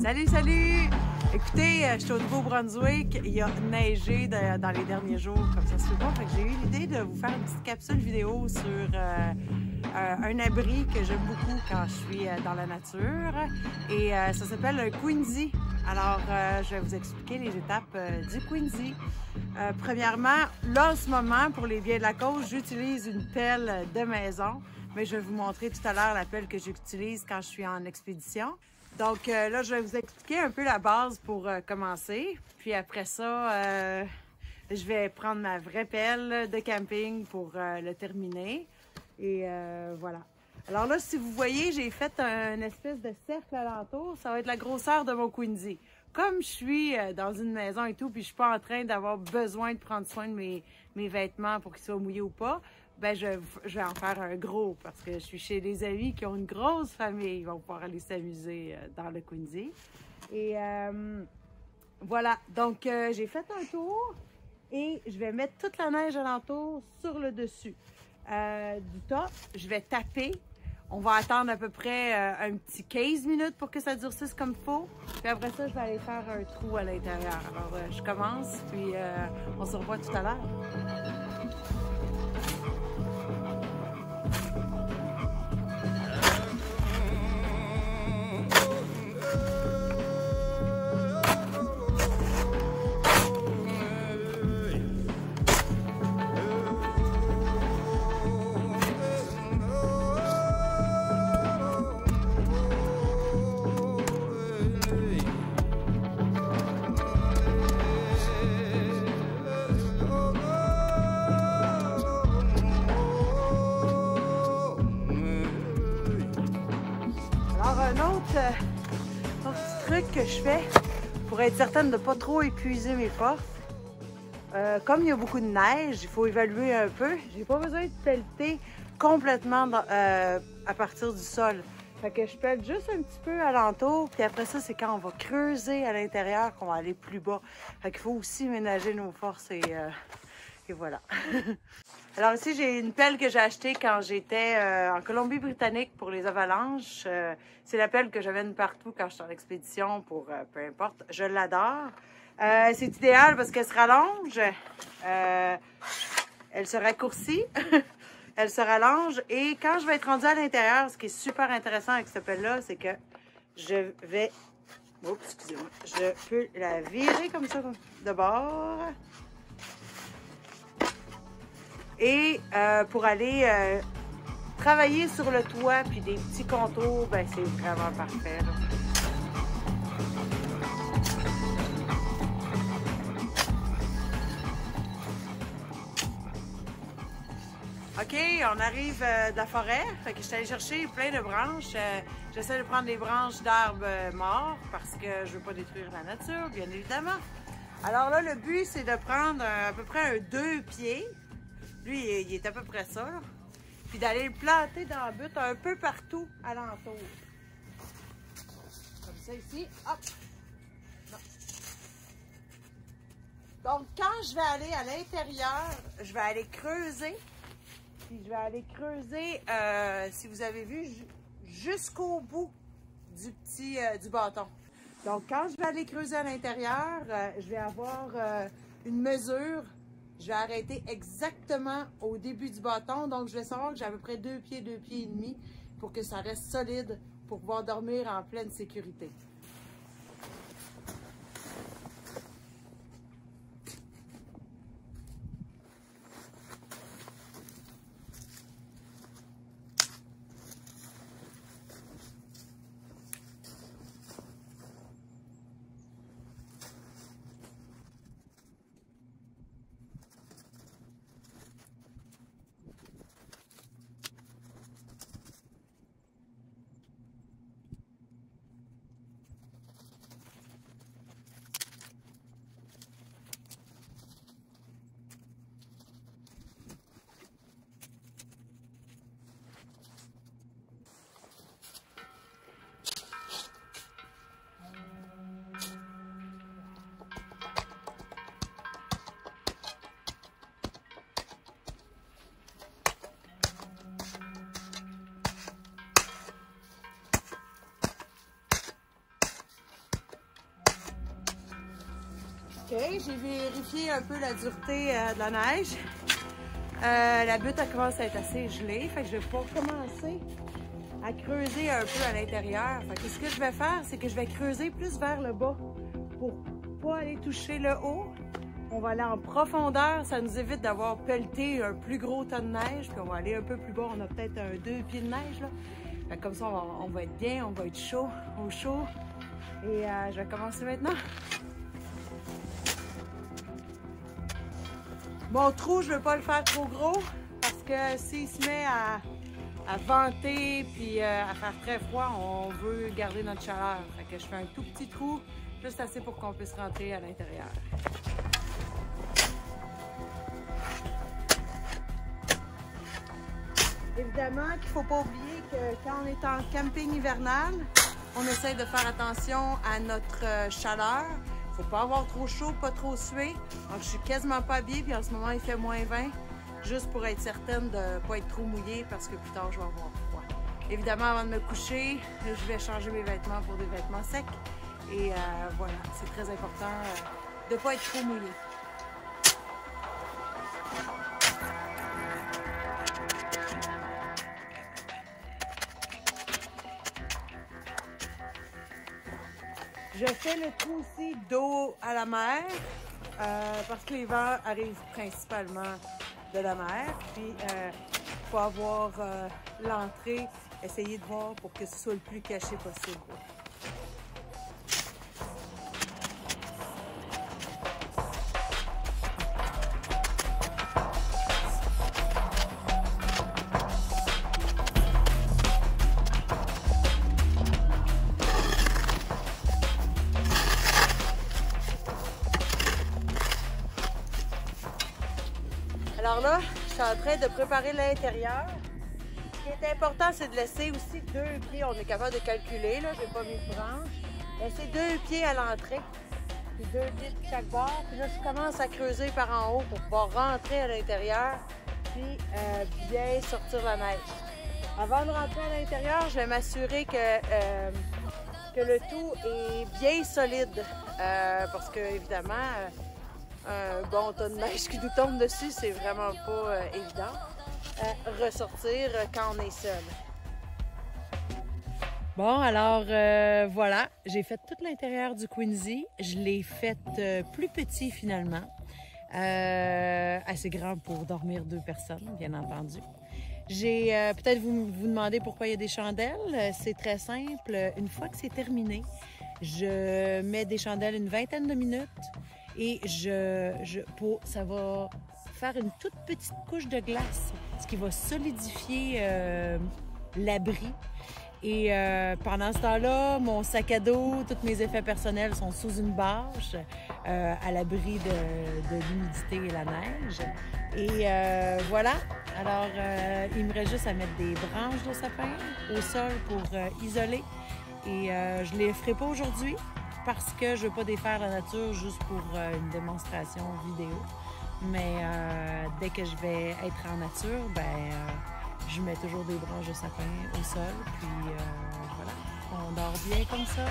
Salut, salut! Écoutez, je suis au Nouveau-Brunswick. Il a neigé dans les derniers jours, comme ça se fait pas. Fait que j'ai eu l'idée de vous faire une petite capsule vidéo sur un abri que j'aime beaucoup quand je suis dans la nature. Et ça s'appelle un Quinzee. Alors, je vais vous expliquer les étapes du Quinzee. Premièrement, là, en ce moment, pour les biens de la cause, j'utilise une pelle de maison. Mais je vais vous montrer tout à l'heure la pelle que j'utilise quand je suis en expédition. Donc là, je vais vous expliquer un peu la base pour commencer. Puis après ça, je vais prendre ma vraie pelle de camping pour le terminer. Et voilà. Alors là, si vous voyez, j'ai fait une espèce de cercle alentour. Ça va être la grosseur de mon Quinzee. Comme je suis dans une maison et tout, puis je suis pas en train d'avoir besoin de prendre soin de mes vêtements pour qu'ils soient mouillés ou pas, ben je vais en faire un gros parce que je suis chez des amis qui ont une grosse famille. Ils vont pouvoir aller s'amuser dans le Quinzee. Et voilà, donc j'ai fait un tour et je vais mettre toute la neige alentour sur le dessus. Du top, je vais taper. On va attendre à peu près un petit 15 minutes pour que ça durcisse comme il faut. Puis après ça, je vais aller faire un trou à l'intérieur. Alors, je commence, puis on se revoit tout à l'heure. Un autre petit truc que je fais pour être certaine de ne pas trop épuiser mes forces. Comme il y a beaucoup de neige, il faut évaluer un peu. J'ai pas besoin de pelleter complètement à partir du sol. Fait que je pèle juste un petit peu alentour, puis après ça, c'est quand on va creuser à l'intérieur qu'on va aller plus bas. Fait qu'il faut aussi ménager nos forces et voilà. Alors ici, j'ai une pelle que j'ai achetée quand j'étais en Colombie-Britannique pour les avalanches. C'est la pelle que j'amène partout quand je suis en expédition pour peu importe. Je l'adore. C'est idéal parce qu'elle se rallonge, elle se raccourcit, elle se rallonge. Et quand je vais être rendue à l'intérieur, ce qui est super intéressant avec cette pelle-là, c'est que je vais... Oups, excusez-moi. Je peux la virer comme ça de bord. Et pour aller travailler sur le toit puis des petits contours, ben c'est vraiment parfait, là. OK, on arrive de la forêt. Fait que je suis allée chercher plein de branches. J'essaie de prendre des branches d'arbres morts parce que je veux pas détruire la nature, bien évidemment. Alors là, le but, c'est de prendre à peu près un 2 pieds. Lui, il est à peu près ça, là. Puis d'aller le planter dans la butte un peu partout alentour. Comme ça ici. Hop! Non. Donc, quand je vais aller à l'intérieur, je vais aller creuser. Puis je vais aller creuser, si vous avez vu, jusqu'au bout du bâton. Donc, quand je vais aller creuser à l'intérieur, je vais avoir une mesure. Je vais arrêter exactement au début du bâton. Donc, je vais savoir que j'ai à peu près 2 pieds et demi pour que ça reste solide pour pouvoir dormir en pleine sécurité. OK, j'ai vérifié un peu la dureté de la neige. La butte elle commence à être assez gelée, fait que je vais pouvoir commencer à creuser un peu à l'intérieur. Fait que ce que je vais faire, c'est que je vais creuser plus vers le bas pour pas aller toucher le haut. On va aller en profondeur, ça nous évite d'avoir pelleté un plus gros tas de neige, puis on va aller un peu plus bas, on a peut-être 2 pieds de neige là. Fait que comme ça, on va être bien, on va être chaud, au chaud. Et je vais commencer maintenant. Mon trou, je ne veux pas le faire trop gros parce que s'il se met à venter puis à faire très froid, on veut garder notre chaleur. Fait que je fais un tout petit trou, juste assez pour qu'on puisse rentrer à l'intérieur. Évidemment qu'il ne faut pas oublier que quand on est en camping hivernal, on essaie de faire attention à notre chaleur. Il ne faut pas avoir trop chaud, pas trop suer. Donc, je suis quasiment pas habillée, puis en ce moment, il fait -20, juste pour être certaine de ne pas être trop mouillée parce que plus tard, je vais avoir froid. Évidemment, avant de me coucher, je vais changer mes vêtements pour des vêtements secs. Et voilà, c'est très important de ne pas être trop mouillée. Je fais le trou aussi dos à la mer parce que les vents arrivent principalement de la mer. Puis il faut avoir l'entrée, essayer de voir pour que ce soit le plus caché possible. Alors là, je suis en train de préparer l'intérieur. Ce qui est important, c'est de laisser aussi 2 pieds. On est capable de calculer, là, je n'ai pas mis de branche. Laisser 2 pieds à l'entrée, puis 2 pieds de chaque bord. Puis là, je commence à creuser par en haut pour pouvoir rentrer à l'intérieur, puis bien sortir la neige. Avant de rentrer à l'intérieur, je vais m'assurer que le tout est bien solide. Parce que, évidemment, un bon tas de neige qui nous tombe dessus, c'est vraiment pas évident. Ressortir quand on est seul. Bon, alors voilà, j'ai fait tout l'intérieur du Quincy. Je l'ai fait plus petit finalement. Assez grand pour dormir 2 personnes, bien entendu. J'ai peut-être vous demandez pourquoi il y a des chandelles. C'est très simple. Une fois que c'est terminé, je mets des chandelles une 20aine de minutes. Et ça va faire une toute petite couche de glace, ce qui va solidifier l'abri. Et pendant ce temps-là, mon sac à dos, tous mes effets personnels sont sous une bâche, à l'abri de l'humidité et la neige. Et voilà. Alors, il me reste juste à mettre des branches de sapin au sol pour isoler. Et je ne les ferai pas aujourd'hui, parce que je ne veux pas défaire la nature juste pour une démonstration vidéo. Mais dès que je vais être en nature, je mets toujours des branches de sapin au sol. Puis voilà, on dort bien comme ça.